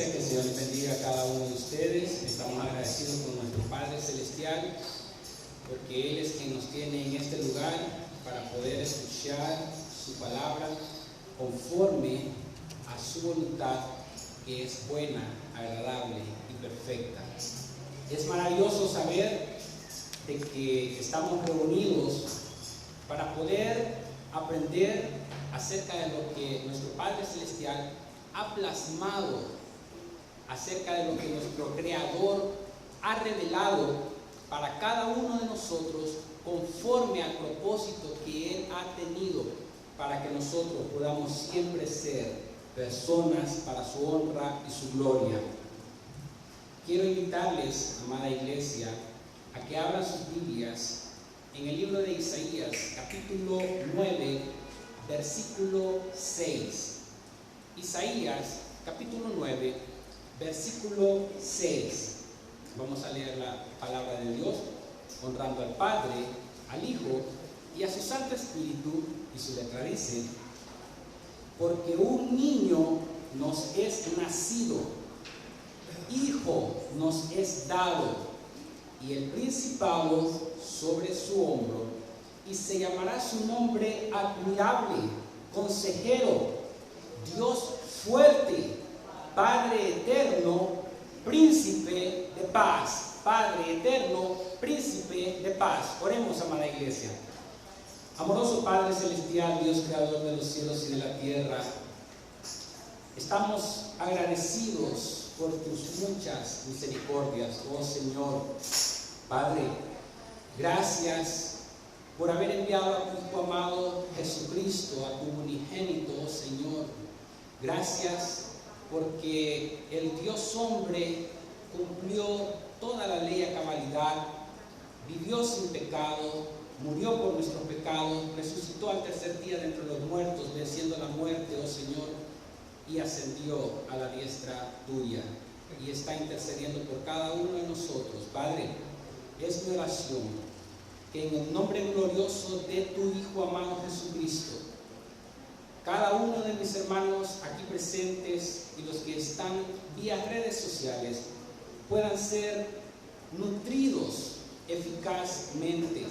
iglesia, que el Señor bendiga a cada uno de ustedes. Estamos agradecidos con nuestro Padre Celestial, porque Él es quien nos tiene en este lugar para poder escuchar su palabra conforme a su voluntad, que es buena, agradable y perfecta. Es maravilloso saber de que estamos reunidos para poder aprender acerca de lo que nuestro Padre Celestial ha plasmado, acerca de lo que nuestro Creador ha revelado para cada uno de nosotros, conforme al propósito que Él ha tenido para que nosotros podamos siempre ser personas para su honra y su gloria. Quiero invitarles, amada iglesia, a que abran sus Biblias en el libro de Isaías, capítulo 9, versículo 6. Isaías, capítulo 9, versículo 6. Vamos a leer la palabra de Dios, honrando al Padre, al Hijo y a su Santo Espíritu, y su letra dice: porque un niño nos es nacido, hijo nos es dado, y el principado sobre su hombro, y se llamará su nombre admirable, consejero, Dios fuerte, Padre eterno, príncipe de paz. Padre eterno, príncipe de paz. Oremos, amada iglesia. Amoroso Padre Celestial, Dios creador de los cielos y de la tierra, estamos agradecidos por tus muchas misericordias, oh Señor. Padre, gracias por haber enviado a tu Hijo amado Jesucristo, a tu unigénito, oh Señor. Gracias porque el Dios hombre cumplió toda la ley a cabalidad, vivió sin pecado, murió por nuestros pecados, resucitó al tercer día de entre los muertos, venciendo la muerte, oh Señor, y ascendió a la diestra tuya, y está intercediendo por cada uno de nosotros. Padre, es mi oración que en el nombre glorioso de tu Hijo amado Jesucristo, cada uno de mis hermanos aquí presentes y los que están vía redes sociales puedan ser nutridos eficazmente,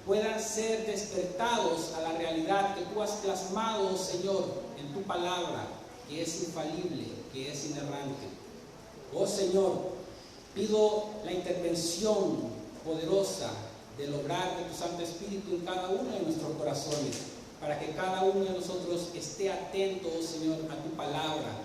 puedan ser despertados a la realidad que tú has plasmado, Señor, en tu palabra, que es infalible, que es inerrante. Oh Señor, pido la intervención poderosa del obrar de tu Santo Espíritu en cada uno de nuestros corazones, para que cada uno de nosotros esté atento, oh Señor, a tu palabra.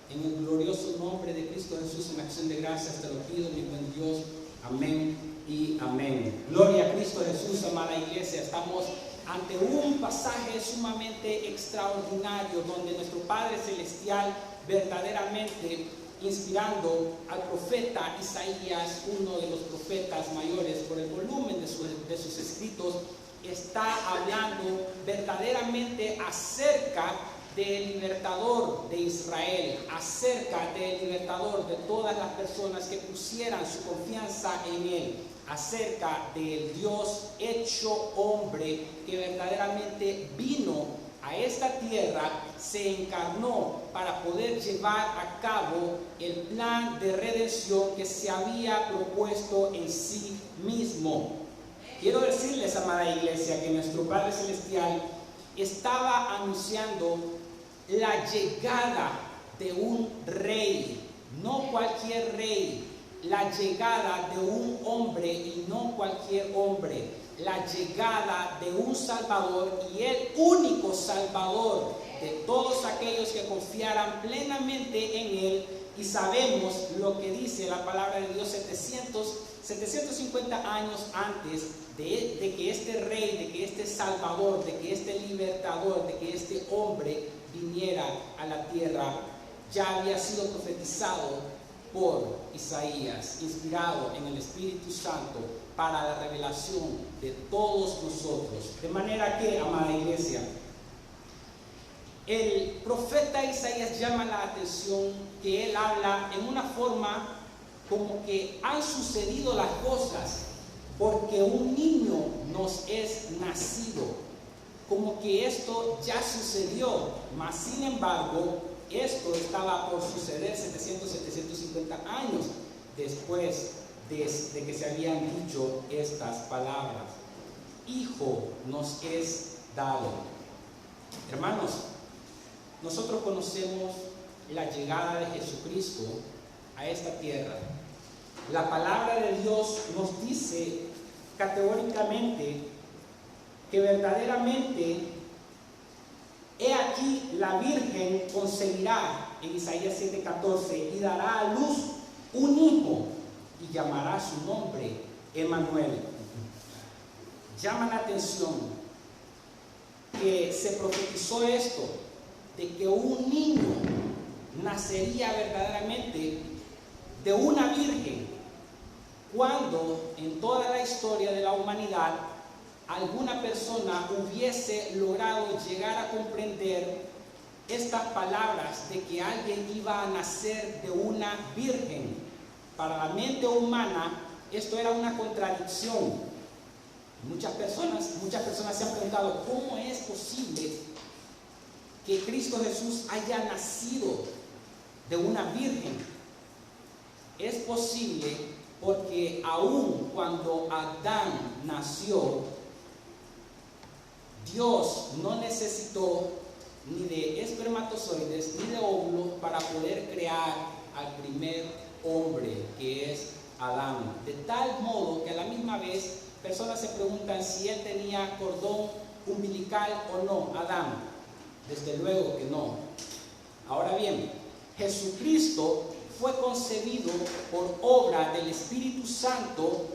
En el glorioso nombre de Cristo Jesús, en acción de gracias te lo pido, mi buen Dios. Amén y amén. Gloria a Cristo Jesús, amada iglesia. Estamos ante un pasaje sumamente extraordinario, donde nuestro Padre Celestial, verdaderamente inspirando al profeta Isaías, uno de los profetas mayores por el volumen de sus escritos, está hablando verdaderamente acerca del libertador de Israel, acerca del libertador de todas las personas que pusieran su confianza en él, acerca del Dios hecho hombre que verdaderamente vino a esta tierra, se encarnó para poder llevar a cabo el plan de redención que se había propuesto en sí mismo. Quiero decirles, amada iglesia, que nuestro Padre Celestial estaba anunciando la llegada de un rey, no cualquier rey, la llegada de un hombre y no cualquier hombre, la llegada de un Salvador, y el único Salvador de todos aquellos que confiaran plenamente en Él. Y sabemos lo que dice la palabra de Dios 750 años antes de que este rey, de que este Salvador, de que este libertador, de que este hombre viniera a la tierra. Ya había sido profetizado por Isaías, inspirado en el Espíritu Santo para la revelación de todos nosotros. De manera que, amada iglesia, el profeta Isaías llama la atención que él habla en una forma como que han sucedido las cosas, porque un niño nos es nacido, como que esto ya sucedió, mas sin embargo esto estaba por suceder 750 años después de que se habían dicho estas palabras. Hijo nos es dado. Hermanos, nosotros conocemos la llegada de Jesucristo a esta tierra. La palabra de Dios nos dice categóricamente que verdaderamente, he aquí la Virgen concebirá, en Isaías 7:14, y dará a luz un hijo y llamará su nombre Emmanuel. Llama la atención que se profetizó esto, de que un niño nacería verdaderamente de una virgen, cuando en toda la historia de la humanidad alguna persona hubiese logrado llegar a comprender estas palabras de que alguien iba a nacer de una virgen. Para la mente humana esto era una contradicción. Muchas personas se han preguntado, ¿cómo es posible que Cristo Jesús haya nacido de una virgen? Es posible porque aun cuando Adán nació, Dios no necesitó ni de espermatozoides ni de óvulos para poder crear al primer hombre, que es Adán. De tal modo que a la misma vez personas se preguntan si él tenía cordón umbilical o no, Adán. Desde luego que no. Ahora bien, Jesucristo fue concebido por obra del Espíritu Santo,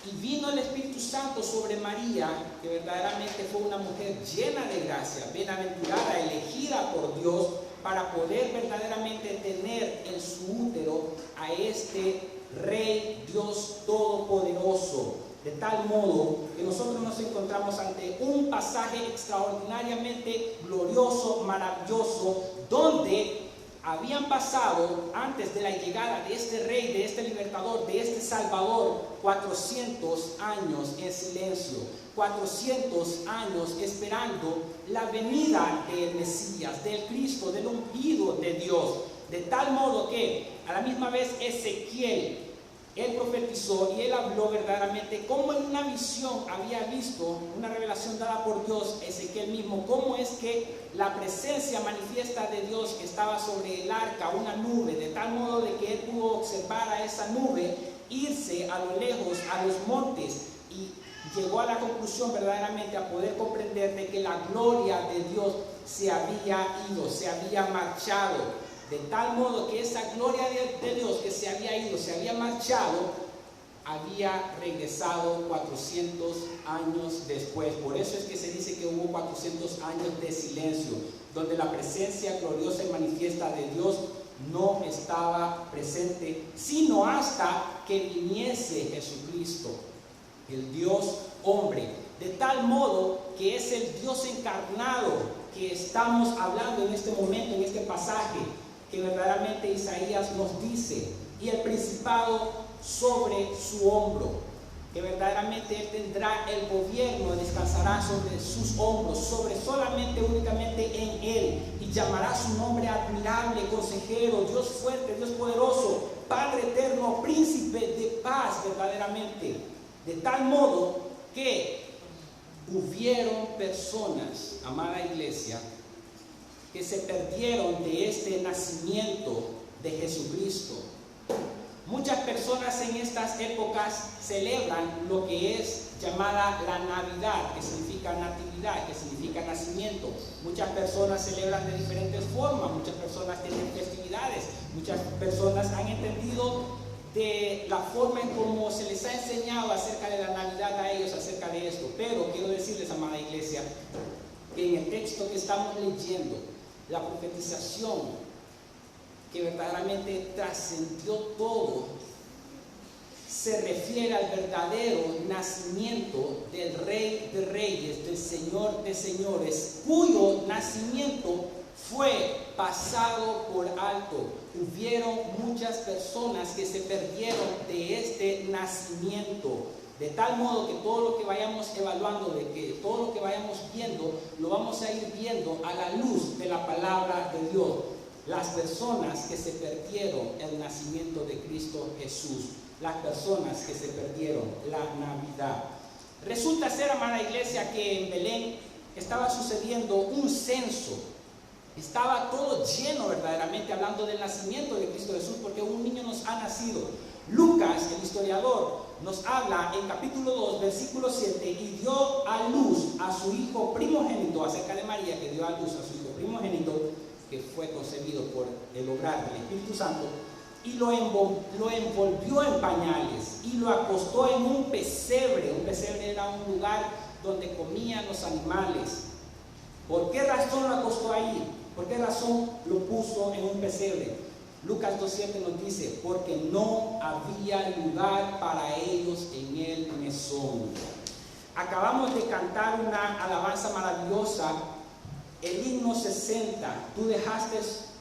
y vino el Espíritu Santo sobre María, que verdaderamente fue una mujer llena de gracia, bienaventurada, elegida por Dios, para poder verdaderamente tener en su útero a este Rey Dios Todopoderoso. De tal modo que nosotros nos encontramos ante un pasaje extraordinariamente glorioso, maravilloso, donde habían pasado, antes de la llegada de este Rey, de este Libertador, de este Salvador, 400 años en silencio, 400 años esperando la venida del Mesías, del Cristo, del ungido de Dios. De tal modo que a la misma vez Ezequiel, él profetizó y él habló verdaderamente cómo en una visión había visto, una revelación dada por Dios, Ezequiel mismo, cómo es que la presencia manifiesta de Dios estaba sobre el arca, una nube, de tal modo de que él pudo observar a esa nube irse a lo lejos, a los montes, y llegó a la conclusión verdaderamente a poder comprender de que la gloria de Dios se había ido, se había marchado. De tal modo que esa gloria de Dios que se había ido, se había marchado, había regresado 400 años después. Por eso es que se dice que hubo 400 años de silencio, donde la presencia gloriosa y manifiesta de Dios no estaba presente, sino hasta que viniese Jesucristo, el Dios hombre. De tal modo que es el Dios encarnado que estamos hablando en este momento, en este pasaje, que verdaderamente Isaías nos dice, y el principado sobre su hombro, que verdaderamente él tendrá el gobierno, descansará sobre sus hombros, sobre solamente, únicamente en él, y llamará su nombre admirable, consejero, Dios fuerte, Dios poderoso, Padre eterno, príncipe de paz, verdaderamente. De tal modo que hubieron personas, amada iglesia, que se perdieron de este nacimiento de Jesucristo. Muchas personas en estas épocas celebran lo que es llamada la Navidad, que significa natividad, que significa nacimiento. Muchas personas celebran de diferentes formas, muchas personas tienen festividades, muchas personas han entendido de la forma en cómo se les ha enseñado acerca de la Navidad a ellos, acerca de esto. Pero quiero decirles, amada iglesia, que en el texto que estamos leyendo, la profetización que verdaderamente trascendió todo, se refiere al verdadero nacimiento del Rey de Reyes, del Señor de Señores, cuyo nacimiento fue pasado por alto. Hubieron muchas personas que se perdieron de este nacimiento, de tal modo que todo lo que vayamos evaluando, de que todo lo que vayamos viendo, lo vamos a ir viendo a la luz de la palabra de Dios. las personas que se perdieron el nacimiento de Cristo Jesús, las personas que se perdieron la Navidad. Resulta ser, amada iglesia, que en Belén estaba sucediendo un censo. Estaba todo lleno verdaderamente hablando del nacimiento de Cristo Jesús, porque un niño nos ha nacido. Lucas, el historiador, nos habla en capítulo 2, versículo 7, y dio a luz a su hijo primogénito, acerca de María, que dio a luz a su hijo primogénito, que fue concebido por el obrar del Espíritu Santo, y lo envolvió en pañales y lo acostó en un pesebre. Un pesebre era un lugar donde comían los animales. ¿Por qué razón lo acostó ahí? ¿Por qué razón lo puso en un pesebre? Lucas 2:7 nos dice, porque no había lugar para ellos en el mesón. Acabamos de cantar una alabanza maravillosa, el himno 60. Tú dejaste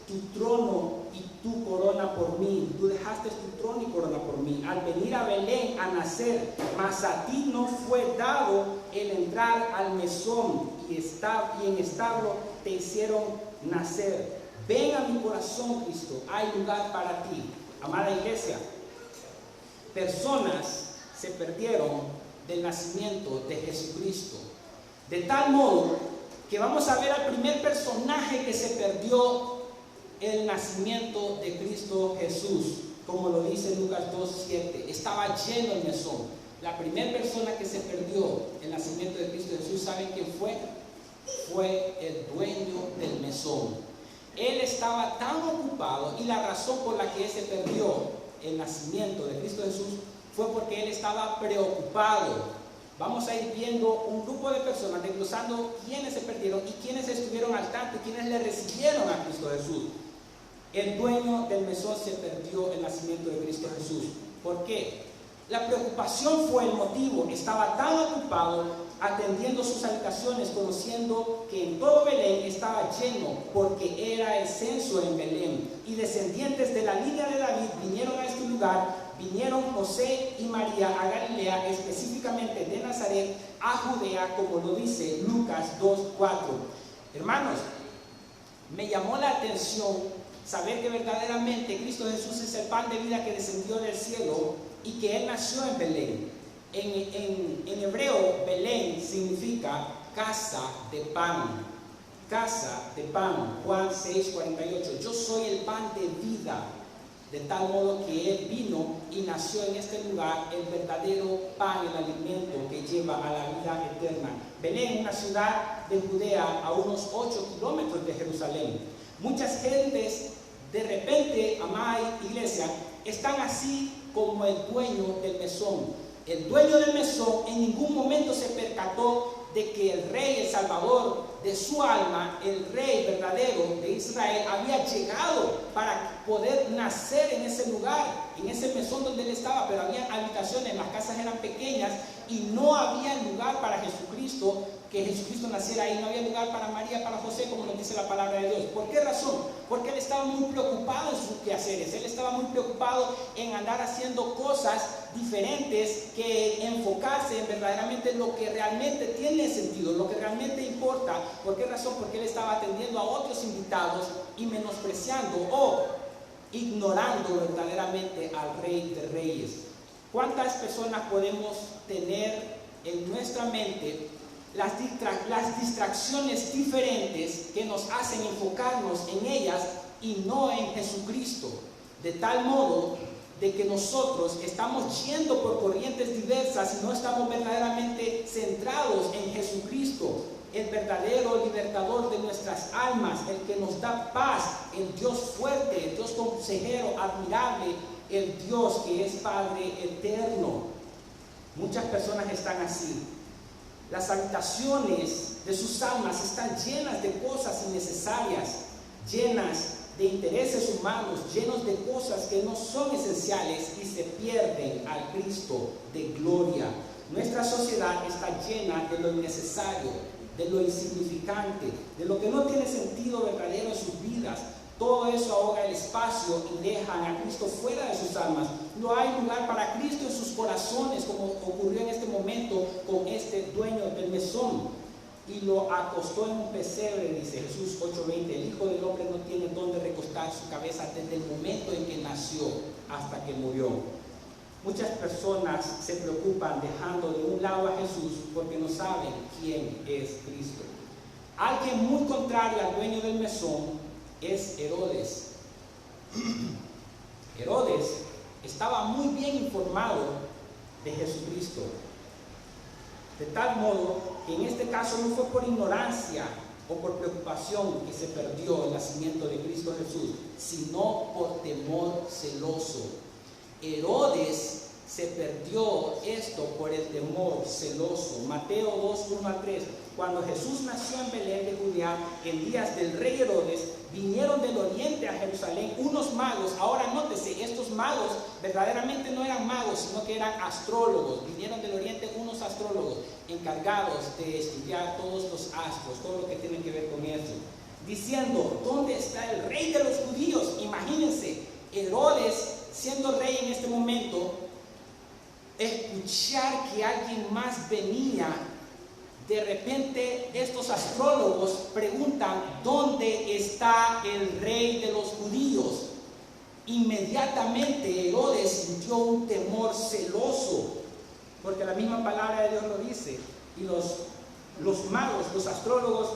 tu trono y tu corona por mí. Tú dejaste tu trono y corona por mí. Al venir a Belén a nacer, mas a ti no fue dado el entrar al mesón, y en establo te hicieron nacer. Ven a mi corazón, Cristo, hay lugar para ti. Amada iglesia, personas se perdieron del nacimiento de Jesucristo, de tal modo que vamos a ver al primer personaje que se perdió el nacimiento de Cristo Jesús, como lo dice Lucas 2:7. Estaba lleno el mesón. La primera persona que se perdió el nacimiento de Cristo Jesús, ¿saben quién fue? Fue el dueño del mesón. Él estaba tan ocupado, y la razón por la que él se perdió el nacimiento de Cristo Jesús fue porque él estaba preocupado. Vamos a ir viendo un grupo de personas, desglosando quiénes se perdieron y quiénes estuvieron al tanto y quiénes le recibieron a Cristo Jesús. El dueño del mesón se perdió el nacimiento de Cristo Jesús. ¿Por qué? La preocupación fue el motivo. Estaba tan ocupado atendiendo sus habitaciones, conociendo que en todo Belén estaba lleno, porque era el censo en Belén. Y descendientes de la línea de David vinieron a este lugar. Vinieron José y María a Galilea, específicamente de Nazaret a Judea, como lo dice Lucas 2:4. Hermanos, me llamó la atención saber que verdaderamente Cristo Jesús es el pan de vida que descendió del cielo y que Él nació en Belén. En hebreo, Belén significa casa de pan. Casa de pan. Juan 6:48. Yo soy el pan de vida. De tal modo que Él vino y nació en este lugar, el verdadero pan, el alimento que lleva a la vida eterna. Belén, una ciudad de Judea a unos 8 kilómetros de Jerusalén. Muchas gentes, de repente, amada iglesia, están así como el dueño del mesón. El dueño del mesón en ningún momento se percató de que el rey, el salvador de su alma, el rey verdadero de Israel, había llegado para poder nacer en ese lugar, en ese mesón donde él estaba. Pero había habitaciones, las casas eran pequeñas y no había lugar para Jesucristo, que Jesucristo naciera ahí. No había lugar para María, para José, como nos dice la palabra de Dios. ¿Por qué razón? Porque él estaba muy preocupado en sus quehaceres. Él estaba muy preocupado en andar haciendo cosas diferentes que enfocarse en verdaderamente lo que realmente tiene sentido, lo que realmente importa. ¿Por qué razón? Porque él estaba atendiendo a otros invitados y menospreciando o ignorando verdaderamente al Rey de Reyes. ¿Cuántas personas podemos tener en nuestra mente las distracciones diferentes que nos hacen enfocarnos en ellas y no en Jesucristo? De tal modo de que nosotros estamos yendo por corrientes diversas y no estamos verdaderamente centrados en Jesucristo, el verdadero libertador de nuestras almas, el que nos da paz, el Dios fuerte, el Dios consejero, admirable, el Dios que es Padre eterno. Muchas personas están así. Las habitaciones de sus almas están llenas de cosas innecesarias, llenas de intereses humanos, llenos de cosas que no son esenciales y se pierden al Cristo de gloria. Nuestra sociedad está llena de lo innecesario, de lo insignificante, de lo que no tiene sentido verdadero en sus vidas. Todo eso ahoga el espacio y dejan a Cristo fuera de sus almas. No hay lugar para Cristo en sus corazones, como ocurrió en este momento con este dueño del mesón. Y lo acostó en un pesebre, dice Jesús 8:20. El Hijo del Hombre no tiene dónde recostar tocar su cabeza desde el momento en que nació hasta que murió. Muchas personas se preocupan dejando de un lado a Jesús porque no saben quién es Cristo. Alguien muy contrario al dueño del mesón es Herodes. Herodes estaba muy bien informado de Jesucristo, de tal modo que en este caso no fue por ignorancia o por preocupación que se perdió el nacimiento de Cristo Jesús, sino por temor celoso. Herodes se perdió esto por el temor celoso. Mateo 2, 1 al 3. Cuando Jesús nació en Belén de Judea, en días del rey Herodes, vinieron del oriente a Jerusalén unos magos. Ahora nótese, estos magos verdaderamente no eran magos, sino que eran astrólogos. Vinieron del oriente unos astrólogos encargados de estudiar todos los astros, todo lo que tiene que ver con eso, diciendo: ¿dónde está el rey de los judíos? Imagínense, Herodes siendo rey en este momento, escuchar que alguien más venía. De repente estos astrólogos preguntan: ¿dónde está el rey de los judíos? Inmediatamente Herodes sintió un temor celoso, porque la misma palabra de Dios lo dice. Y los magos, los astrólogos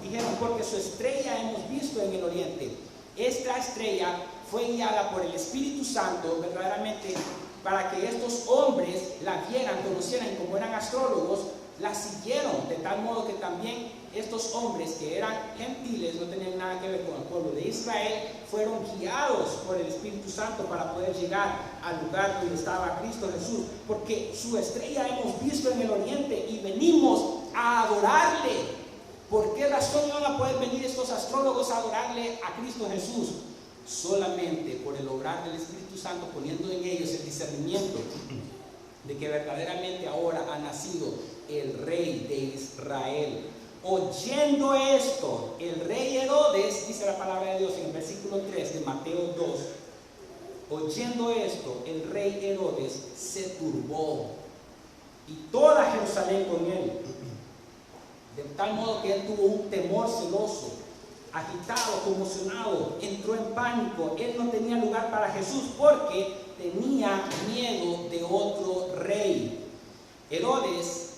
dijeron: porque su estrella hemos visto en el oriente. Esta estrella fue guiada por el Espíritu Santo verdaderamente para que estos hombres la vieran, conocieran, y como eran astrólogos, la siguieron, de tal modo que también estos hombres que eran gentiles, no tenían nada que ver con el pueblo de Israel, fueron guiados por el Espíritu Santo para poder llegar al lugar donde estaba Cristo Jesús, porque su estrella hemos visto en el oriente y venimos a adorarle. ¿Por qué razón no van a poder venir estos astrólogos a adorarle a Cristo Jesús? Solamente por el obrar del Espíritu Santo, poniendo en ellos el discernimiento de que verdaderamente ahora ha nacido el rey de Israel. Oyendo esto, el rey Herodes, dice la palabra de Dios en el versículo 3 de Mateo 2, oyendo esto, el rey Herodes se turbó y toda Jerusalén con él, de tal modo que él tuvo un temor celoso, agitado, conmocionado, entró en pánico. Él no tenía lugar para Jesús porque tenía miedo de otro rey. Herodes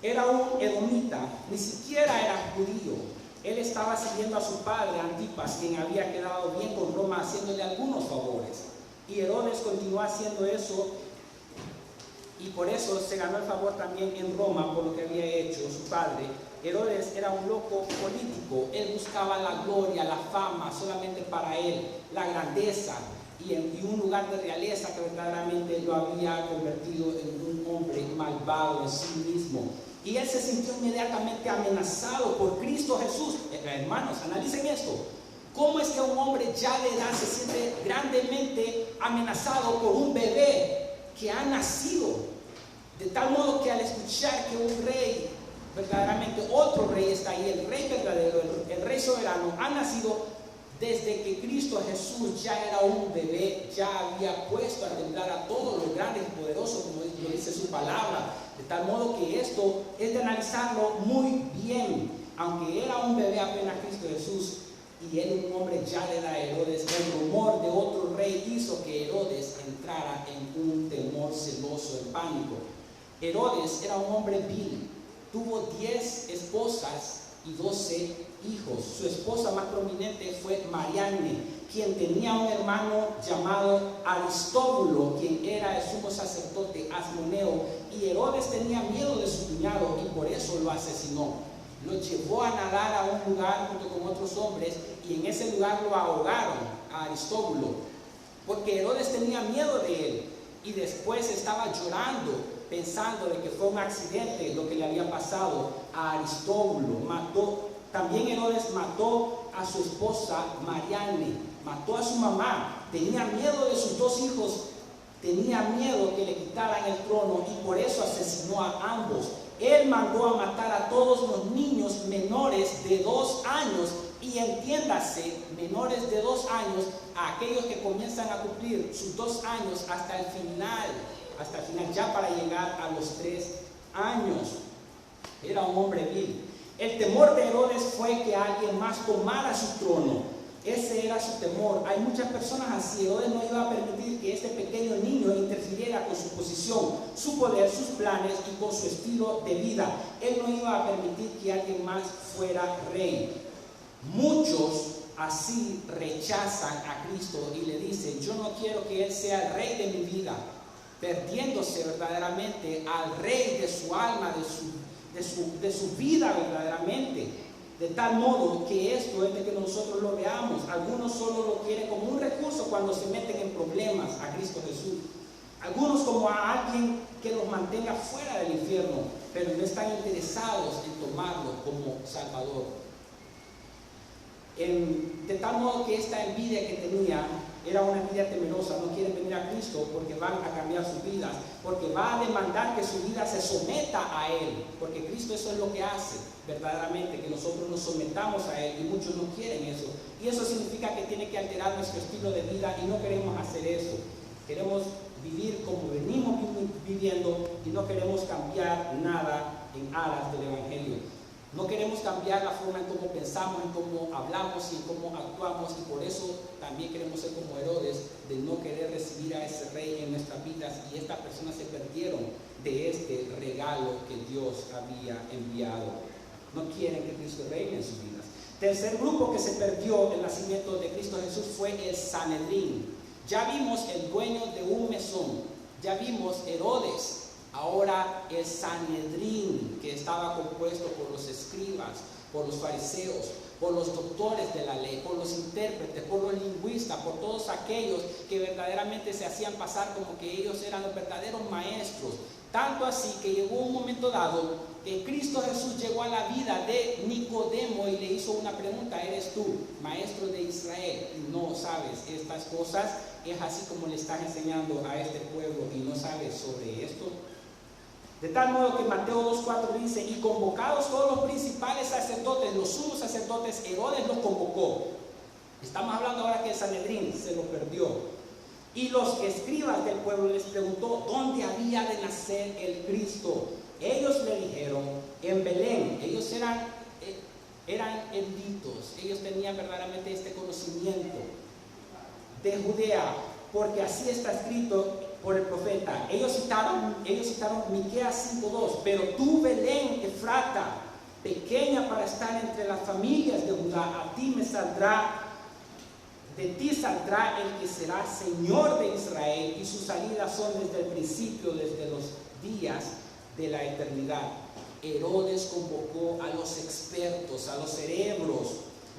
era un edomita, ni siquiera era judío. Él estaba siguiendo a su padre Antipas, quien había quedado bien con Roma, haciéndole algunos favores. Y Herodes continuó haciendo eso, y por eso se ganó el favor también en Roma por lo que había hecho su padre. Herodes era un loco político. Él buscaba la gloria, la fama solamente para él, la grandeza y un lugar de realeza que verdaderamente lo había convertido en un hombre malvado en sí mismo. Y él se sintió inmediatamente amenazado por Cristo Jesús. Hermanos, analicen esto. ¿Cómo es que un hombre ya de edad se siente grandemente amenazado por un bebé que ha nacido? De tal modo que al escuchar que un rey, verdaderamente otro rey está ahí, el rey verdadero, el rey soberano, ha nacido, desde que Cristo Jesús ya era un bebé, ya había puesto a temblar a todos los grandes y poderosos, como lo dice su palabra. De tal modo que esto es de analizarlo muy bien. Aunque era un bebé apenas Cristo Jesús y él un hombre ya de edad, Herodes, el rumor de otro rey hizo que Herodes entrara en un temor celoso, en pánico. Herodes era un hombre vil. Tuvo 10 esposas y 12 hijos. Su esposa más prominente fue Marianne, quien tenía un hermano llamado Aristóbulo, quien era el sumo sacerdote Asmoneo, y Herodes tenía miedo de su cuñado y por eso lo asesinó. Lo llevó a nadar a un lugar junto con otros hombres y en ese lugar lo ahogaron a Aristóbulo, porque Herodes tenía miedo de él y después estaba llorando, pensando de que fue un accidente lo que le había pasado a Aristóbulo. También Herodes mató a su esposa Marianne, mató a su mamá, tenía miedo de sus 2 hijos, tenía miedo que le quitaran el trono y por eso asesinó a ambos. Él mandó a matar a todos los niños menores de 2 años, y entiéndase, menores de 2 años, a aquellos que comienzan a cumplir sus 2 años hasta el final, ya para llegar a los 3 años. Era un hombre vil. El temor de Herodes fue que alguien más tomara su trono. Ese era su temor. Hay muchas personas así. Herodes no iba a permitir que este pequeño niño interfiriera con su posición, su poder, sus planes y con su estilo de vida. Él no iba a permitir que alguien más fuera rey. Muchos así rechazan a Cristo y le dicen: yo no quiero que Él sea el rey de mi vida, perdiéndose verdaderamente al rey de su alma, de su vida verdaderamente. De tal modo que esto es de que nosotros lo veamos. Algunos solo lo quieren como un recurso cuando se meten en problemas a Cristo Jesús. Algunos como a alguien que los mantenga fuera del infierno, pero no están interesados en tomarlo como Salvador. De tal modo que esta envidia que tenía era una envidia temerosa. No quieren venir a Cristo porque van a cambiar sus vidas, porque va a demandar que su vida se someta a Él, porque Cristo eso es lo que hace verdaderamente, que nosotros nos sometamos a Él, y muchos no quieren eso, y eso significa que tiene que alterar nuestro estilo de vida, y no queremos hacer eso. Queremos vivir como venimos viviendo y no queremos cambiar nada en aras del Evangelio. No queremos cambiar la forma en cómo pensamos, en cómo hablamos y en cómo actuamos, y por eso también queremos ser como Herodes, de no querer recibir a ese rey en nuestras vidas, y estas personas se perdieron de este regalo que Dios había enviado. No quieren que Cristo reine en sus vidas. Tercer grupo que se perdió el nacimiento de Cristo Jesús fue el Sanedrín. Ya vimos el dueño de un mesón, ya vimos Herodes. Ahora el Sanedrín, que estaba compuesto por los escribas, por los fariseos, por los doctores de la ley, por los intérpretes, por los lingüistas, por todos aquellos que verdaderamente se hacían pasar como que ellos eran los verdaderos maestros. Tanto así que llegó un momento dado que Cristo Jesús llegó a la vida de Nicodemo y le hizo una pregunta: ¿eres tú, maestro de Israel, y no sabes estas cosas? Es así como le estás enseñando a este pueblo y no sabes sobre esto. De tal modo que Mateo 2:4 dice: y convocados todos los principales sacerdotes, los sumos sacerdotes, Herodes los convocó. Estamos hablando ahora que el Sanedrín se lo perdió. Y los escribas del pueblo les preguntó dónde había de nacer el Cristo. Ellos le dijeron: en Belén. Ellos eran eruditos, ellos tenían verdaderamente este conocimiento de Judea, porque así está escrito por el profeta. Ellos citaron Miqueas 5:2: pero tú, Belén Efrata, pequeña para estar entre las familias de Judá, de ti saldrá el que será Señor de Israel, y sus salidas son desde el principio, desde los días de la eternidad. Herodes convocó a los expertos, a los cerebros,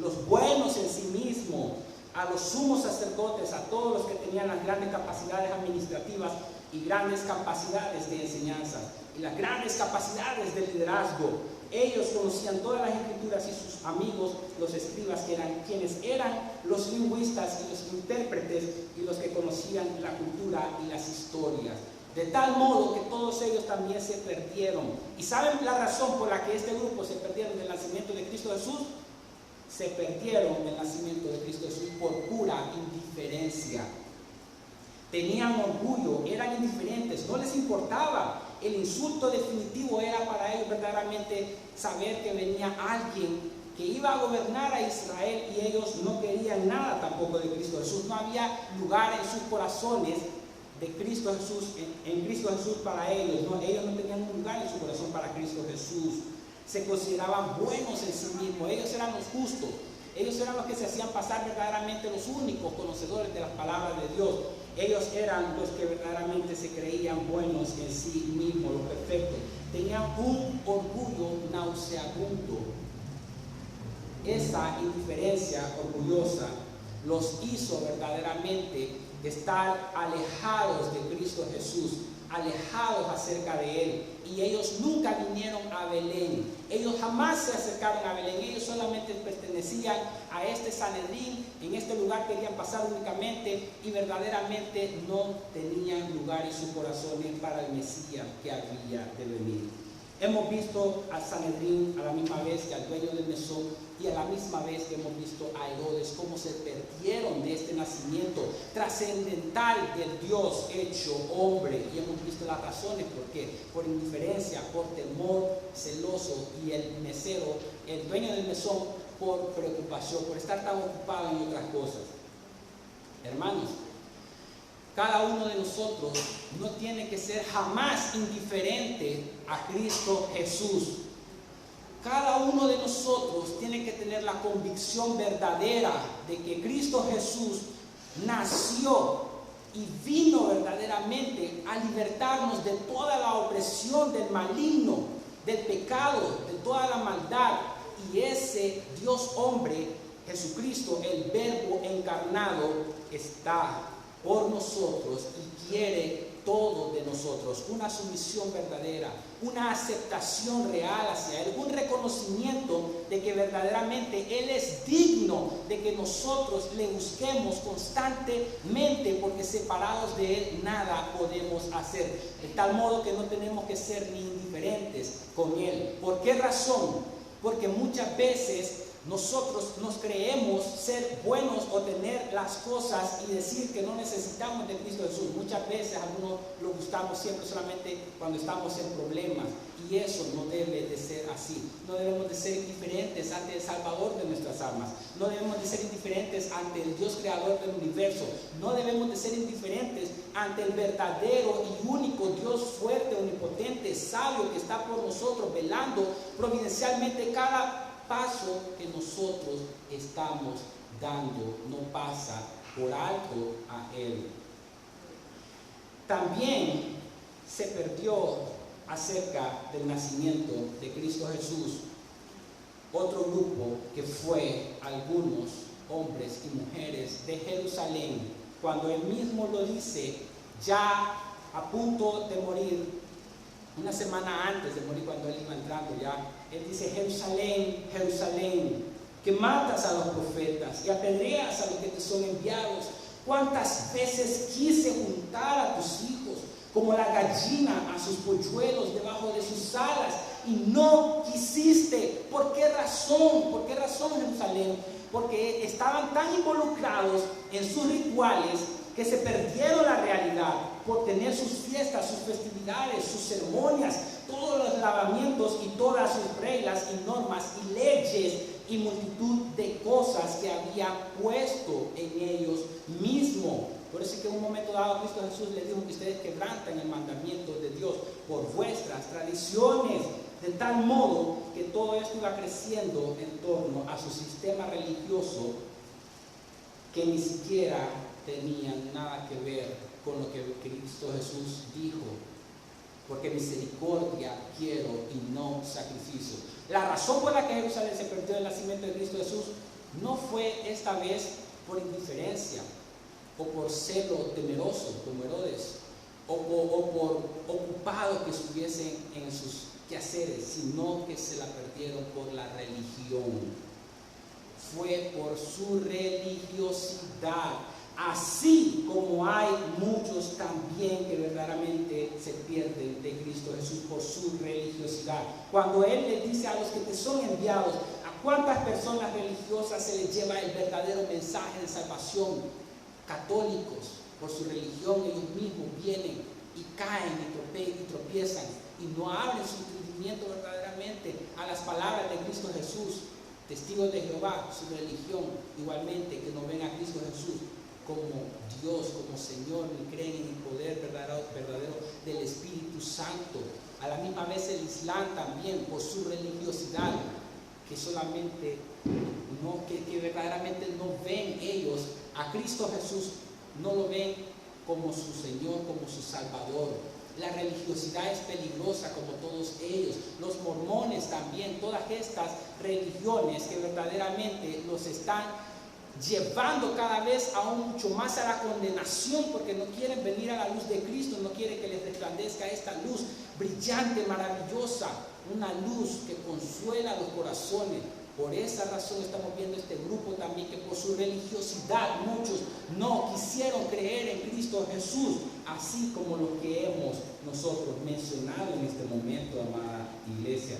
los buenos en sí mismos, a los sumos sacerdotes, a todos los que tenían las grandes capacidades administrativas y grandes capacidades de enseñanza y las grandes capacidades de liderazgo. Ellos conocían todas las escrituras, y sus amigos, los escribas, que eran quienes eran los lingüistas y los intérpretes y los que conocían la cultura y las historias. De tal modo que todos ellos también se perdieron. ¿Y saben la razón por la que este grupo se perdieron del nacimiento de Cristo Jesús? Se perdieron del nacimiento de Cristo Jesús por pura indiferencia. Tenían orgullo, eran indiferentes, no les importaba. El insulto definitivo era para ellos verdaderamente saber que venía alguien que iba a gobernar a Israel, y ellos no querían nada tampoco de Cristo Jesús. No había lugar en sus corazones de Cristo Jesús, en Cristo Jesús para ellos. Ellos no tenían un lugar en su corazón para Cristo Jesús. Se consideraban buenos en sí mismos, ellos eran los justos, ellos eran los que se hacían pasar verdaderamente los únicos conocedores de las palabras de Dios. Ellos eran los que verdaderamente se creían buenos en sí mismos, los perfectos. Tenían un orgullo nauseabundo. Esa indiferencia orgullosa los hizo verdaderamente estar alejados de Cristo Jesús, alejados acerca de Él, y ellos nunca vinieron a Belén. Ellos jamás se acercaron a Belén. Ellos solamente pertenecían a este Sanedrín. En este lugar querían pasar únicamente, y verdaderamente no tenían lugar en sus corazones para el Mesías que había de venir. Hemos visto al Sanedrín a la misma vez que al dueño del mesón, y a la misma vez que hemos visto a Herodes, cómo se perdieron de este nacimiento trascendental del Dios hecho hombre. Y hemos visto las razones por qué: por indiferencia, por temor celoso, y el mesero, el dueño del mesón, por preocupación, por estar tan ocupado en otras cosas. Hermanos, cada uno de nosotros no tiene que ser jamás indiferente a Cristo Jesús. Cada uno de nosotros tiene que tener la convicción verdadera de que Cristo Jesús nació y vino verdaderamente a libertarnos de toda la opresión del maligno, del pecado, de toda la maldad. Y ese Dios hombre, Jesucristo, el Verbo encarnado, está por nosotros y quiere todo de nosotros, una sumisión verdadera, una aceptación real hacia Él, un reconocimiento de que verdaderamente Él es digno de que nosotros le busquemos constantemente, porque separados de Él nada podemos hacer, de tal modo que no tenemos que ser ni indiferentes con Él. ¿Por qué razón? Porque muchas veces nosotros nos creemos ser buenos o tener las cosas y decir que no necesitamos de Cristo Jesús. Muchas veces algunos lo buscamos siempre solamente cuando estamos en problemas, y eso no debe de ser así. No debemos de ser indiferentes ante el Salvador de nuestras almas. No debemos de ser indiferentes ante el Dios creador del universo. No debemos de ser indiferentes ante el verdadero y único Dios fuerte, omnipotente, sabio, que está por nosotros, velando providencialmente cada paso que nosotros estamos dando. No pasa por alto a Él. También se perdió acerca del nacimiento de Cristo Jesús otro grupo, que fue algunos hombres y mujeres de Jerusalén, cuando Él mismo lo dice, ya a punto de morir, una semana antes de morir, cuando Él iba entrando ya, Él dice: Jerusalén, Jerusalén, que matas a los profetas y apedreas a los que te son enviados. ¿Cuántas veces quise juntar a tus hijos como la gallina a sus polluelos debajo de sus alas, y no quisiste? ¿Por qué razón? ¿Por qué razón, Jerusalén? Porque estaban tan involucrados en sus rituales que se perdieron la realidad por tener sus fiestas, sus festividades, sus ceremonias, todos los lavamientos y todas sus reglas y normas y leyes y multitud de cosas que habían puesto en ellos mismos. Por eso es que en un momento dado Cristo Jesús les dijo que ustedes quebrantan el mandamiento de Dios por vuestras tradiciones, de tal modo que todo esto iba creciendo en torno a su sistema religioso, que ni siquiera tenían nada que ver con lo que Cristo Jesús dijo, porque misericordia quiero y no sacrificio. La razón por la que Jerusalén se perdió el nacimiento de Cristo Jesús no fue esta vez por indiferencia o por celo temeroso como Herodes, o por ocupados que estuviesen en sus quehaceres, sino que se la perdieron por la religión. Fue por su religiosidad. Así como hay muchos también que verdaderamente se pierden de Cristo Jesús por su religiosidad. Cuando Él le dice a los que te son enviados, ¿a cuántas personas religiosas se les lleva el verdadero mensaje de salvación? Católicos, por su religión, ellos mismos vienen y caen y tropiezan y no abren su entendimiento verdaderamente a las palabras de Cristo Jesús. Testigos de Jehová, su religión, igualmente, que no ven a Cristo Jesús como Dios, como Señor, ni creen en el poder verdadero del Espíritu Santo. A la misma vez el Islam también, por su religiosidad, que solamente que verdaderamente no ven ellos a Cristo Jesús, no lo ven como su Señor, como su Salvador. La religiosidad es peligrosa como todos ellos. Los mormones también, todas estas religiones que verdaderamente los están llevando cada vez aún mucho más a la condenación, porque no quieren venir a la luz de Cristo, no quieren que les resplandezca esta luz brillante, maravillosa, una luz que consuela los corazones. Por esa razón estamos viendo este grupo también, que por su religiosidad muchos no quisieron creer en Cristo Jesús, así como lo que hemos nosotros mencionado en este momento, amada iglesia.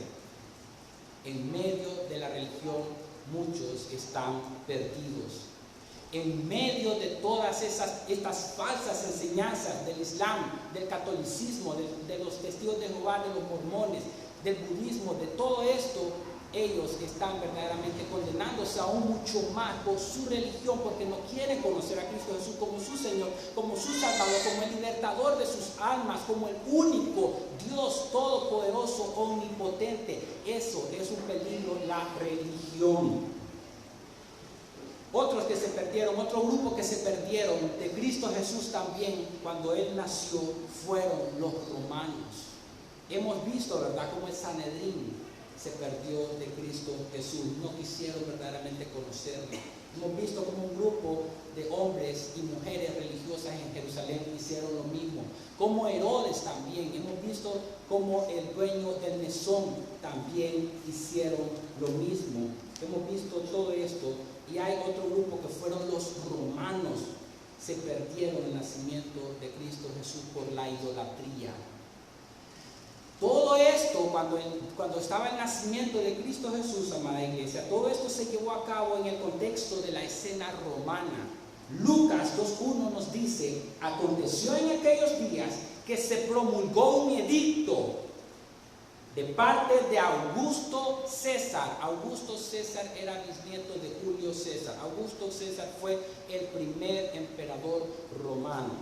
En medio de la religión muchos están perdidos. En medio de todas estas falsas enseñanzas del Islam, del catolicismo, de los testigos de Jehová, de los mormones, del budismo, de todo esto, ellos están verdaderamente condenándose aún mucho más por su religión, porque no quieren conocer a Cristo Jesús como su Señor, como su Salvador, como el libertador de sus almas, como el único Dios todopoderoso, omnipotente. Eso es un peligro, la religión. Otros que se perdieron, otro grupo que se perdieron de Cristo Jesús también cuando Él nació, fueron los romanos. Hemos visto, ¿verdad?, cómo el Sanedrín se perdió de Cristo Jesús. No quisieron verdaderamente conocerlo. Hemos visto cómo un grupo de hombres y mujeres religiosas en Jerusalén hicieron lo mismo. Como Herodes también. Hemos visto cómo el dueño del mesón también hicieron lo mismo. Hemos visto todo esto. Y hay otro grupo que fueron los romanos. Se perdieron el nacimiento de Cristo Jesús por la idolatría. Todo esto, cuando estaba el nacimiento de Cristo Jesús, amada iglesia, todo esto se llevó a cabo en el contexto de la escena romana. Lucas 2:1 nos dice: aconteció en aquellos días que se promulgó un edicto de parte de Augusto César. Augusto César era bisnieto de Julio César. Augusto César fue el primer emperador romano.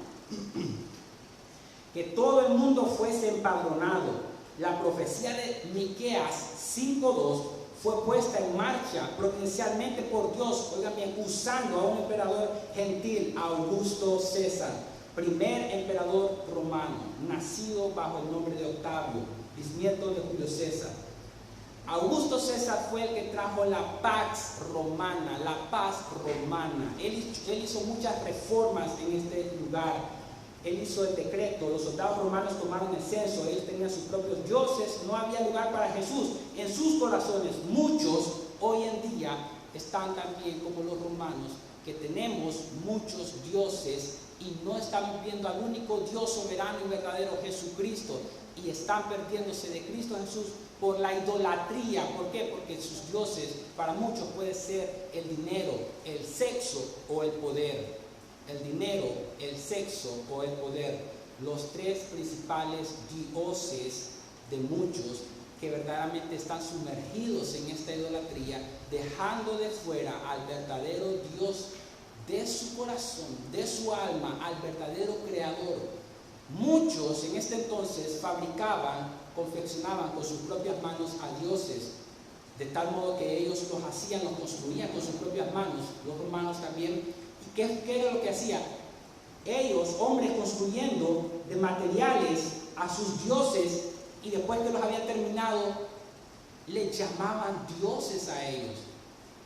Que todo el mundo fuese empadronado. La profecía de Miqueas 5:2 fue puesta en marcha providencialmente por Dios, oigan bien, usando a un emperador gentil, Augusto César, primer emperador romano, nacido bajo el nombre de Octavio, bisnieto de Julio César. Augusto César fue el que trajo la Pax Romana, la paz romana. Él hizo muchas reformas en este lugar. Él hizo el decreto, los soldados romanos tomaron el censo, ellos tenían sus propios dioses, no había lugar para Jesús en sus corazones. Muchos hoy en día están también como los romanos, que tenemos muchos dioses y no estamos viendo al único Dios soberano y verdadero, Jesucristo, y están perdiéndose de Cristo Jesús por la idolatría. ¿Por qué? Porque sus dioses para muchos puede ser el dinero, el sexo o el poder. El dinero, el sexo o el poder, los tres principales dioses de muchos que verdaderamente están sumergidos en esta idolatría, dejando de fuera al verdadero Dios de su corazón, de su alma, al verdadero creador. Muchos en este entonces fabricaban, confeccionaban con sus propias manos a dioses, de tal modo que ellos los hacían, los construían con sus propias manos. Los romanos también. ¿Qué era lo que hacían? Ellos, hombres, construyendo de materiales a sus dioses, y después que los habían terminado, les llamaban dioses a ellos.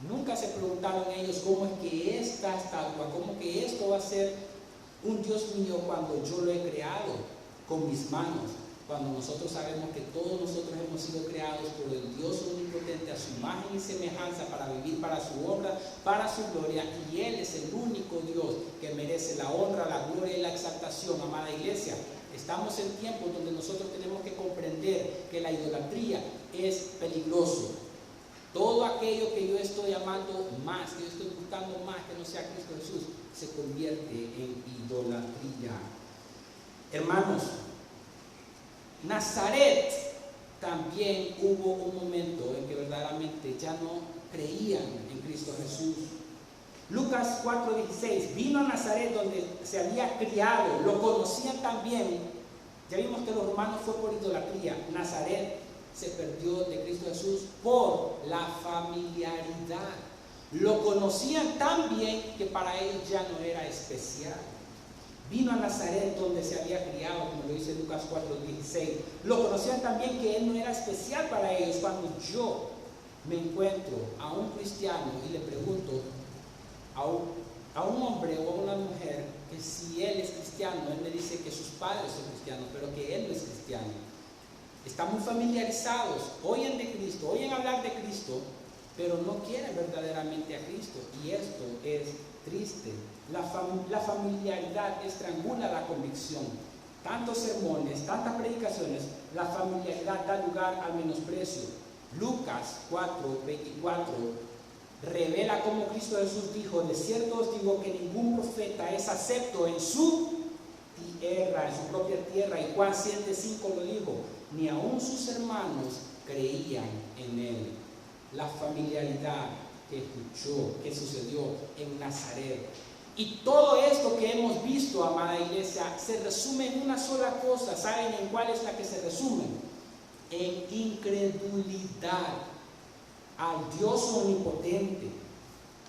Nunca se preguntaron ellos cómo es que esta estatua, cómo que esto va a ser un Dios mío cuando yo lo he creado con mis manos. Cuando nosotros sabemos que todos nosotros hemos sido creados por el Dios omnipotente a su imagen y semejanza para vivir para su obra, para su gloria, y Él es el único Dios que merece la honra, la gloria y la exaltación. Amada iglesia, estamos en tiempos donde nosotros tenemos que comprender que la idolatría es peligroso. Todo aquello que yo estoy amando más, que yo estoy buscando más que no sea Cristo Jesús, se convierte en idolatría. Hermanos, Nazaret también hubo un momento en que verdaderamente ya no creían en Cristo Jesús. Lucas 4:16, vino a Nazaret donde se había criado, lo conocían también. Ya vimos que los romanos fue por idolatría. Nazaret se perdió de Cristo Jesús por la familiaridad. Lo conocían tan bien que para ellos ya no era especial. Vino a Nazaret donde se había criado, como lo dice Lucas 4:16. Lo conocían también que Él no era especial para ellos. Cuando yo me encuentro a un cristiano y le pregunto a un hombre o a una mujer que si él es cristiano, él me dice que sus padres son cristianos, pero que él no es cristiano. Estamos familiarizados, oyen de Cristo, oyen hablar de Cristo, pero no quieren verdaderamente a Cristo, y esto es triste. La familiaridad estrangula la convicción. Tantos sermones, tantas predicaciones, la familiaridad da lugar al menosprecio. Lucas 4:24 revela cómo Cristo Jesús dijo: de cierto os digo que ningún profeta es acepto en su tierra, en su propia tierra. Y Juan 7:5 lo dijo: ni aun sus hermanos creían en él. la familiaridad que escuchó, que sucedió en Nazaret. Y todo esto que hemos visto, amada iglesia, se resume en una sola cosa. ¿Saben en cuál es la que se resume? En incredulidad al Dios omnipotente,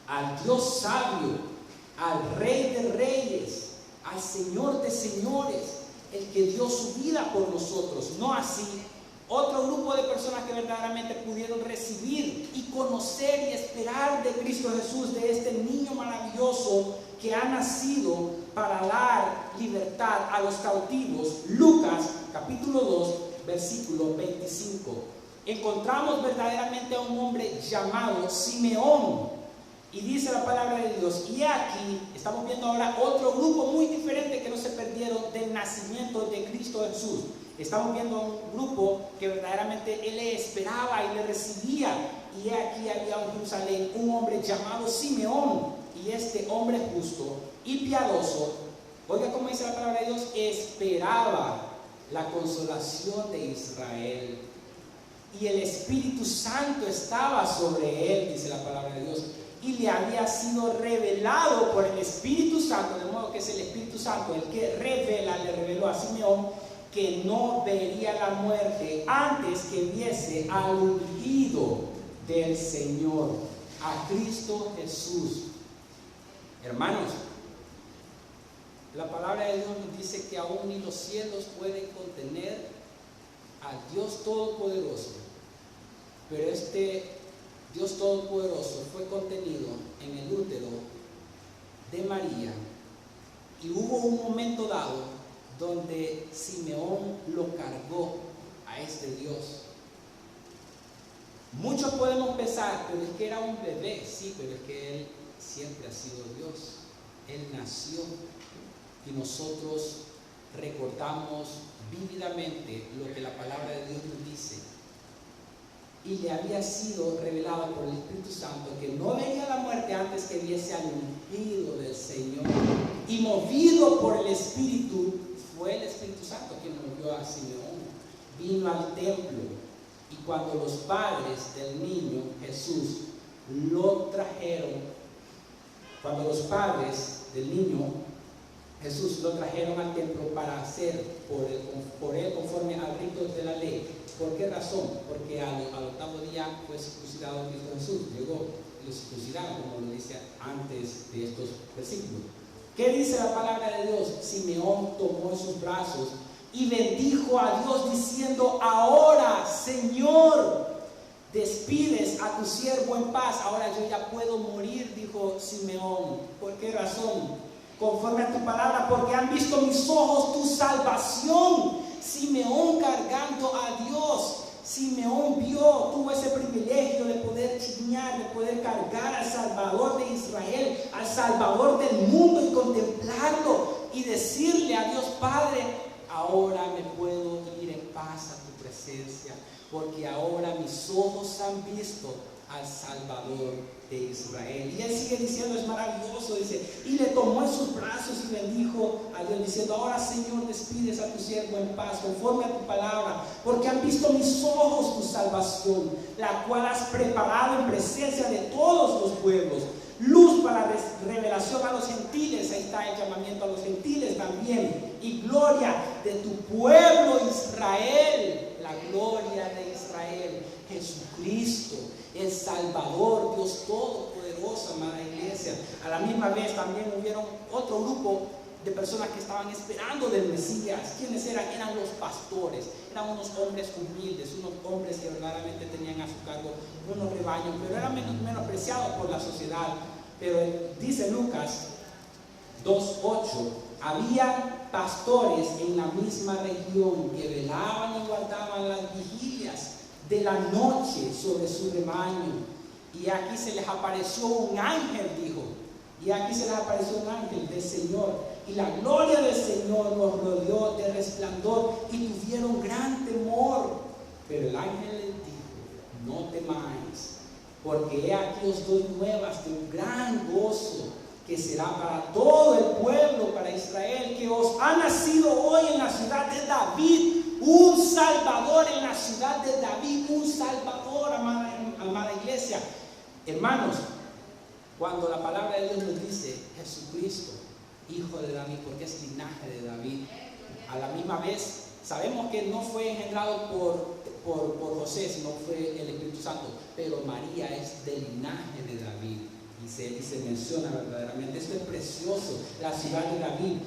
al Dios sabio, al Rey de reyes, al Señor de señores, el que dio su vida por nosotros. No así otro grupo de personas que verdaderamente pudieron recibir y conocer y esperar de Cristo Jesús, de este niño maravilloso que ha nacido para dar libertad a los cautivos. Lucas capítulo 2 versículo 25. Encontramos verdaderamente a un hombre llamado Simeón. Y dice la palabra de Dios, y aquí estamos viendo ahora otro grupo muy diferente que no se perdieron del nacimiento de Cristo Jesús. Estamos viendo a un grupo que verdaderamente él le esperaba y le recibía. Y aquí había en Jerusalén un hombre llamado Simeón. Y este hombre justo y piadoso, oiga cómo dice la palabra de Dios, esperaba la consolación de Israel. Y el Espíritu Santo estaba sobre él, dice la palabra de Dios. Y le había sido revelado por el Espíritu Santo, de modo que es el Espíritu Santo el que revela, le reveló a Simeón que no vería la muerte antes que viese al ungido del Señor, a Cristo Jesús. Hermanos, la palabra de Dios nos dice que aún ni los cielos pueden contener al Dios Todopoderoso, pero este Dios Todopoderoso fue contenido en el útero de María, y hubo un momento dado donde Simeón lo cargó a este Dios. Muchos podemos pensar, pero es que era un bebé, sí, pero es que él siempre ha sido Dios. Él nació y nosotros recordamos vívidamente lo que la palabra de Dios nos dice. Y le había sido revelado por el Espíritu Santo que no vería la muerte antes que viese al ungido del Señor. Y movido por el Espíritu, fue el Espíritu Santo quien movió a Simeón. Vino al templo, y cuando los padres del niño Jesús lo trajeron, cuando los padres del niño Jesús lo trajeron al templo para hacer por él conforme al rito de la ley. ¿Por qué razón? Porque al octavo día fue circuncidado Cristo Jesús. Llegó y lo circuncidaron, como lo dice antes de estos versículos. ¿Qué dice la palabra de Dios? Simeón tomó en sus brazos y bendijo a Dios diciendo: ahora, Señor, despides a tu siervo en paz. Ahora yo ya puedo morir, dijo Simeón. ¿Por qué razón? Conforme a tu palabra, porque han visto mis ojos tu salvación. Simeón cargando a Dios. Simeón tuvo ese privilegio de poder chiñar, de poder cargar al Salvador de Israel, al Salvador del mundo, y contemplarlo y decirle a Dios: Padre, ahora me puedo ir en paz a tu presencia, porque ahora mis ojos han visto al Salvador de Israel. Y él sigue diciendo, es maravilloso, dice, y le tomó en sus brazos y bendijo a Dios diciendo: ahora, Señor, despides a tu siervo en paz conforme a tu palabra, porque han visto mis ojos tu salvación, la cual has preparado en presencia de todos los pueblos, luz para revelación a los gentiles. Ahí está el llamamiento a los gentiles también, y gloria de tu pueblo Israel. La gloria de Israel, Jesucristo, el Salvador, Dios Todopoderoso, amada iglesia. A la misma vez también hubieron otro grupo de personas que estaban esperando del Mesías. ¿Quiénes eran? Eran los pastores. Eran unos hombres humildes, unos hombres que verdaderamente tenían a su cargo unos rebaños, pero eran menospreciados por la sociedad. Pero dice Lucas 2:8, había pastores en la misma región que velaban y guardaban las vigilias de la noche sobre su rebaño. Y aquí se les apareció un ángel, dijo. Y aquí se les apareció un ángel del Señor. Y la gloria del Señor los rodeó de resplandor y tuvieron gran temor. Pero el ángel les dijo: no temáis, porque he aquí os doy nuevas de un gran gozo, que será para todo el pueblo, para Israel, que os ha nacido hoy en la ciudad de David un Salvador, en la ciudad de David un Salvador, amada amada iglesia. Hermanos, cuando la palabra de Dios nos dice Jesucristo, hijo de David, porque es linaje de David, a la misma vez sabemos que no fue engendrado por José, sino fue el Espíritu Santo, pero María es del linaje de David y se menciona verdaderamente. Esto es precioso, la ciudad de David,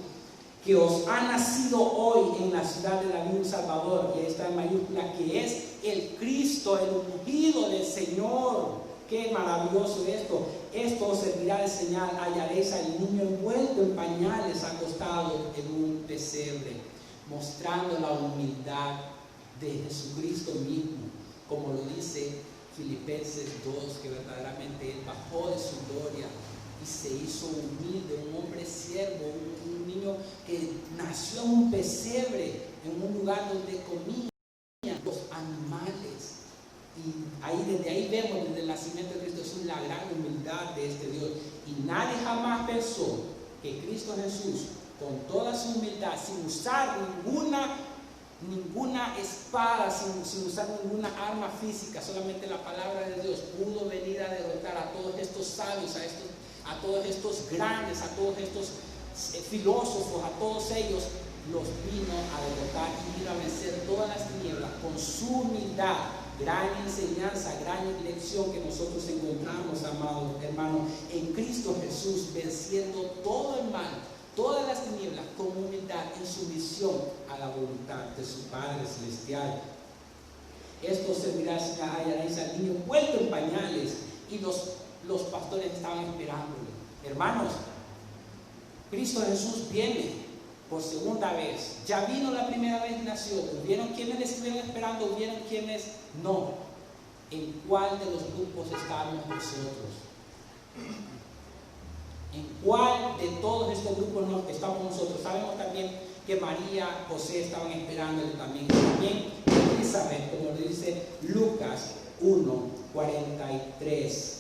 que os ha nacido hoy en la ciudad de David un Salvador, y ahí está en mayúscula, que es el Cristo, el ungido del Señor. Qué maravilloso esto. Esto os servirá de señal: hallaréis al niño envuelto en pañales, acostado en un pesebre, mostrando la humildad de Jesucristo mismo, como lo dice Filipenses 2, que verdaderamente Él bajó de su gloria y se hizo humilde, un hombre siervo, un niño que nació en un pesebre, en un lugar donde comían los animales. Y desde ahí vemos, desde el nacimiento de Cristo, es la gran humildad de este Dios. Y nadie jamás pensó que Cristo Jesús, con toda su humildad, sin usar ninguna espada, sin usar ninguna arma física, solamente la palabra de Dios, pudo venir a derrotar a todos estos sabios, a todos estos grandes, a todos estos filósofos, a todos ellos los vino a derrotar y vino a vencer todas las tinieblas con su humildad. Gran enseñanza, gran lección que nosotros encontramos, amados hermanos, en Cristo Jesús, venciendo todo el mal, todas las tinieblas, con humildad, en sumisión a la voluntad de su Padre Celestial. Esto servirá a hallaréis al niño envuelto en pañales, y los pastores estaban esperándole. Hermanos, Cristo Jesús viene por segunda vez. Ya vino la primera vez y nació. Hubieron quienes le estuvieron esperando, hubieron quienes no. ¿En cuál de los grupos estábamos nosotros? ¿En cuál de todos estos grupos estamos nosotros? Sabemos también que María, José estaban esperándole también. También Elizabeth, como le dice Lucas 1:43.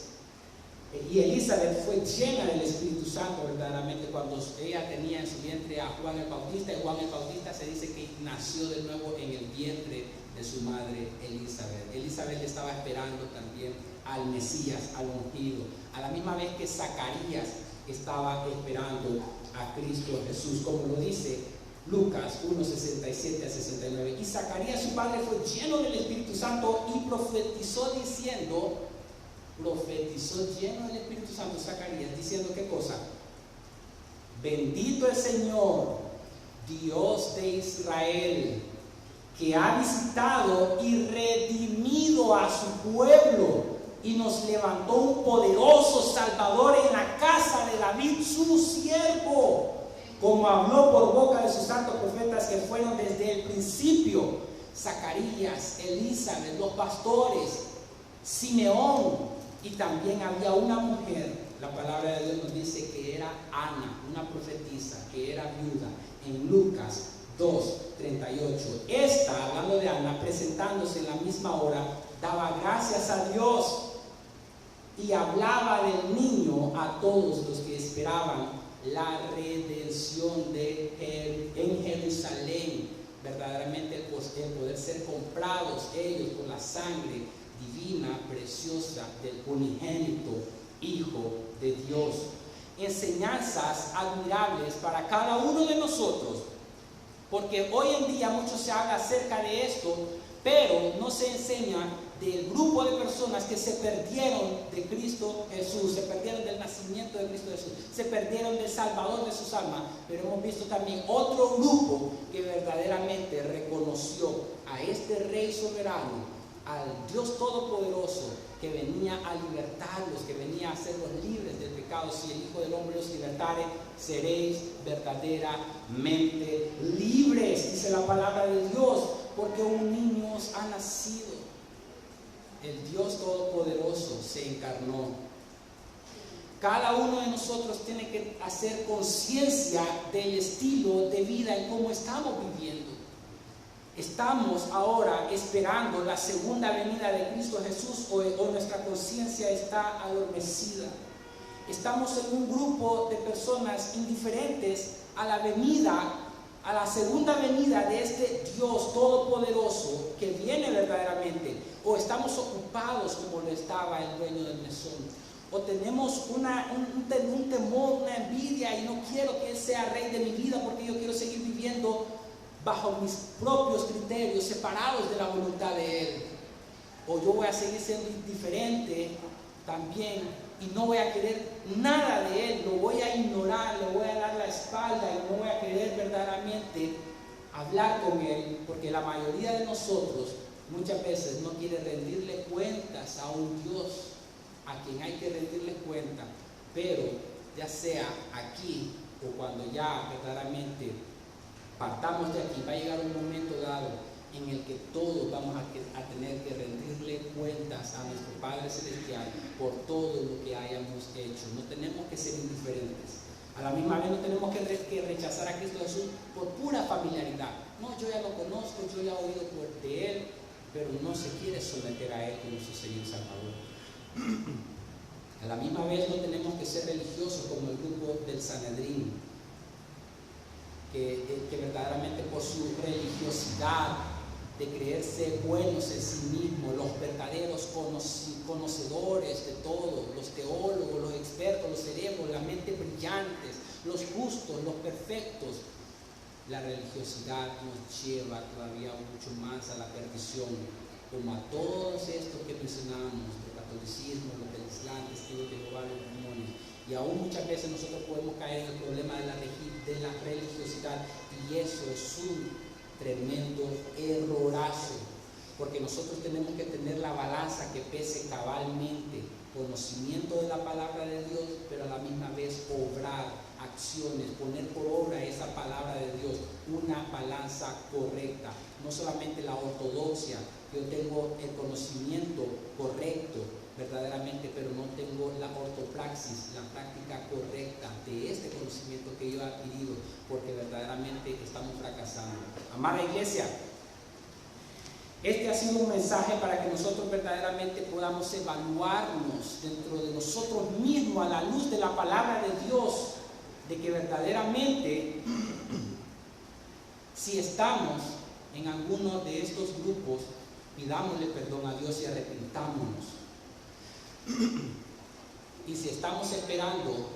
Y Elizabeth fue llena del Espíritu Santo verdaderamente cuando ella tenía en su vientre a Juan el Bautista, y Juan el Bautista se dice que nació de nuevo en el vientre de su madre Elizabeth. Elizabeth estaba esperando también al Mesías, al ungido, a la misma vez que Zacarías estaba esperando a Cristo Jesús, como lo dice Lucas 1:67-69. Y Zacarías, su padre, fue lleno del Espíritu Santo y profetizó lleno del Espíritu Santo Zacarías, diciendo ¿qué cosa? Bendito el Señor, Dios de Israel, que ha visitado y redimido a su pueblo, y nos levantó un poderoso Salvador en la casa de David, su siervo, como habló por boca de sus santos profetas que fueron desde el principio. Zacarías, Elizabeth, los pastores, Simeón, y también había una mujer, la palabra de Dios nos dice que era Ana, una profetisa, que era viuda, en Lucas 2:38. Esta, hablando de Ana, presentándose en la misma hora, daba gracias a Dios y hablaba del niño a todos los que esperaban la redención en Jerusalén. Verdaderamente el poder ser comprados ellos con la sangre divina, preciosa del unigénito Hijo de Dios. Enseñanzas admirables para cada uno de nosotros, porque hoy en día mucho se habla acerca de esto, pero no se enseña del grupo de personas que se perdieron de Cristo Jesús, se perdieron del nacimiento de Cristo Jesús, se perdieron del Salvador de sus almas. Pero hemos visto también otro grupo que verdaderamente reconoció a este Rey soberano, al Dios Todopoderoso, que venía a libertarlos, que venía a hacerlos libres del pecado. Si el Hijo del Hombre los libertare, seréis verdaderamente libres, dice la palabra de Dios, porque un niño os ha nacido. El Dios Todopoderoso se encarnó. Cada uno de nosotros tiene que hacer conciencia del estilo de vida en cómo estamos viviendo. ¿Estamos ahora esperando la segunda venida de Cristo Jesús o nuestra conciencia está adormecida? Estamos en un grupo de personas indiferentes a la venida a la segunda venida de este Dios todopoderoso que viene verdaderamente, o estamos ocupados como lo estaba el dueño del mesón, o tenemos un temor, una envidia, y no quiero que Él sea rey de mi vida porque yo quiero seguir viviendo bajo mis propios criterios, separados de la voluntad de Él, o yo voy a seguir siendo indiferente también y no voy a querer nada de Él, lo voy a ignorar, le voy a dar la espalda y no voy a querer verdaderamente hablar con Él, porque la mayoría de nosotros muchas veces no quiere rendirle cuentas a un Dios a quien hay que rendirle cuenta, pero ya sea aquí o cuando ya verdaderamente partamos de aquí, va a llegar un momento dado en el que todos vamos a tener que rendirle cuentas a nuestro Padre Celestial por todo lo que hayamos hecho. No tenemos que ser indiferentes. A la misma vez no tenemos que rechazar a Cristo Jesús por pura familiaridad. No, yo ya lo conozco, yo ya he oído de Él, pero no se quiere someter a Él como su Señor y Salvador. A la misma vez no tenemos que ser religiosos como el grupo del Sanedrín, que verdaderamente por su religiosidad de creerse buenos en sí mismos, los verdaderos conocedores de todo, los teólogos, los expertos, los cerebros, las mentes brillantes, los justos, los perfectos. La religiosidad nos lleva todavía mucho más a la perdición, como a todos estos que mencionamos, el catolicismo, los del Islam, testigos de Jehová, los mormones. Y aún muchas veces nosotros podemos caer en el problema de la religiosidad, y eso es un tremendo errorazo, porque nosotros tenemos que tener la balanza que pese cabalmente, conocimiento de la palabra de Dios, pero a la misma vez obrar acciones, poner por obra esa palabra de Dios, una balanza correcta, no solamente la ortodoxia, yo tengo el conocimiento correcto verdaderamente, pero no tengo la ortopraxis, la práctica correcta de este conocimiento que yo he adquirido, porque verdaderamente estamos fracasando. Amada iglesia, este ha sido un mensaje para que nosotros verdaderamente podamos evaluarnos dentro de nosotros mismos a la luz de la palabra de Dios, de que verdaderamente si estamos en alguno de estos grupos, pidámosle perdón a Dios y arrepintámonos. Y si estamos esperando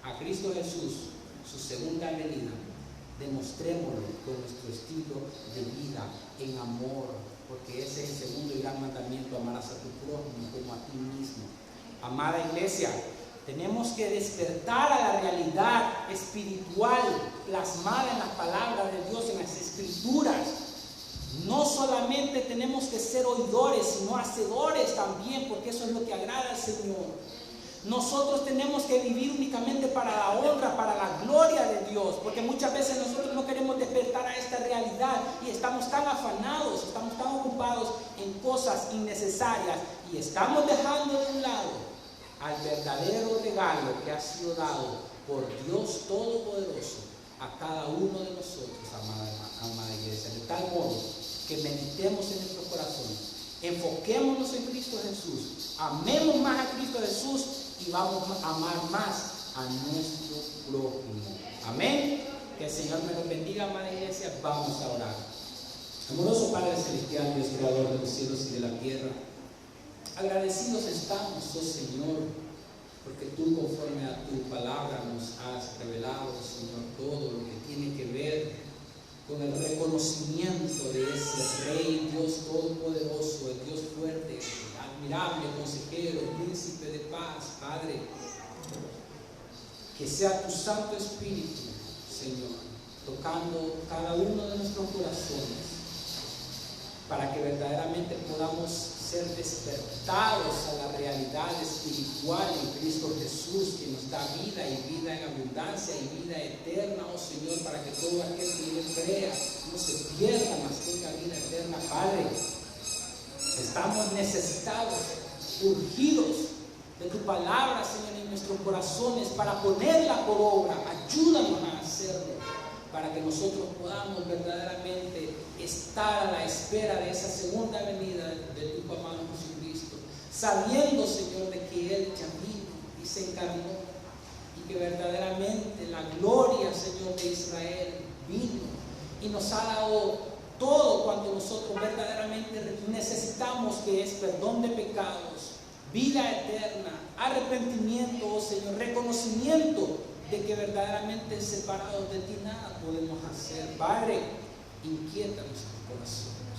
a Cristo Jesús, su segunda venida, demostrémoslo con nuestro estilo de vida en amor, porque ese es el segundo y gran mandamiento: amarás a tu prójimo como a ti mismo. Amada iglesia, tenemos que despertar a la realidad espiritual plasmada en la palabra de Dios, en las Escrituras. No solamente tenemos que ser oidores, sino hacedores también, porque eso es lo que agrada al Señor. Nosotros tenemos que vivir únicamente para la honra, para la gloria de Dios, porque muchas veces nosotros no queremos despertar a esta realidad y estamos tan afanados, estamos tan ocupados en cosas innecesarias y estamos dejando de un lado al verdadero regalo que ha sido dado por Dios Todopoderoso a cada uno de nosotros, amada iglesia, de tal modo que meditemos en nuestros corazones, enfoquémonos en Cristo Jesús, amemos más a Cristo Jesús y vamos a amar más a nuestro prójimo. Amén. Que el Señor me lo bendiga, amada iglesia. Vamos a orar. Amoroso Padre Celestial, Dios creador de los cielos y de la tierra, agradecidos estamos, oh Señor, porque tú, conforme a tu palabra, nos has revelado, Señor, todo lo que tiene que ver con el reconocimiento de ese Rey, Dios Todopoderoso, el Dios fuerte, admirable, consejero, príncipe de paz. Padre, que sea tu Santo Espíritu, Señor, tocando cada uno de nuestros corazones, para que verdaderamente podamos ser despertados a la realidad espiritual en Cristo Jesús, que nos da vida y vida en abundancia y vida eterna, oh Señor, para que todo aquel que le crea no se pierda, mas tenga vida eterna. Padre, estamos necesitados, urgidos de tu palabra, Señor, en nuestros corazones para ponerla por obra. Ayúdanos a hacerlo, para que nosotros podamos verdaderamente estar a la espera de esa segunda venida de tu amado Jesucristo, sabiendo, Señor, de que Él ya vino y se encarnó, y que verdaderamente la gloria, Señor, de Israel vino y nos ha dado todo cuanto nosotros verdaderamente necesitamos, que es perdón de pecados, vida eterna, arrepentimiento, oh Señor, reconocimiento de que verdaderamente separados de ti nada podemos hacer. Padre, inquieta nuestros corazones,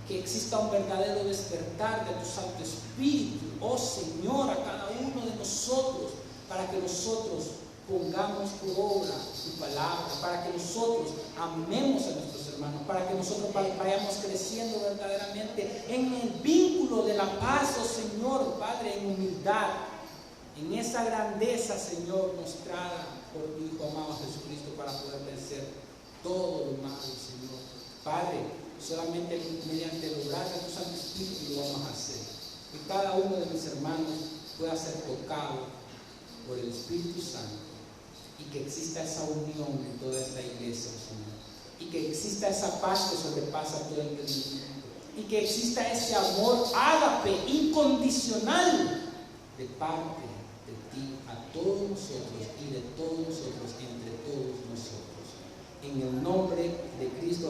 que exista un verdadero despertar de tu Santo Espíritu, oh Señor, a cada uno de nosotros, para que nosotros pongamos por obra tu palabra, para que nosotros amemos a nuestros hermanos, para que nosotros vayamos creciendo verdaderamente en el vínculo de la paz, oh Señor, Padre, en humildad, en esa grandeza, Señor, mostrada por tu Hijo amado Jesucristo, para poder vencer todo lo malo, Señor. Padre, solamente mediante el obrar de tu Santo Espíritu lo vamos a hacer. Que cada uno de mis hermanos pueda ser tocado por el Espíritu Santo, y que exista esa unión en toda esta iglesia, Señor, y que exista esa paz que sobrepasa todo entendimiento, y que exista ese amor ágape, incondicional, de parte de ti a todos nosotros y de todos nosotros, entre todos nosotros, en el nombre de Cristo.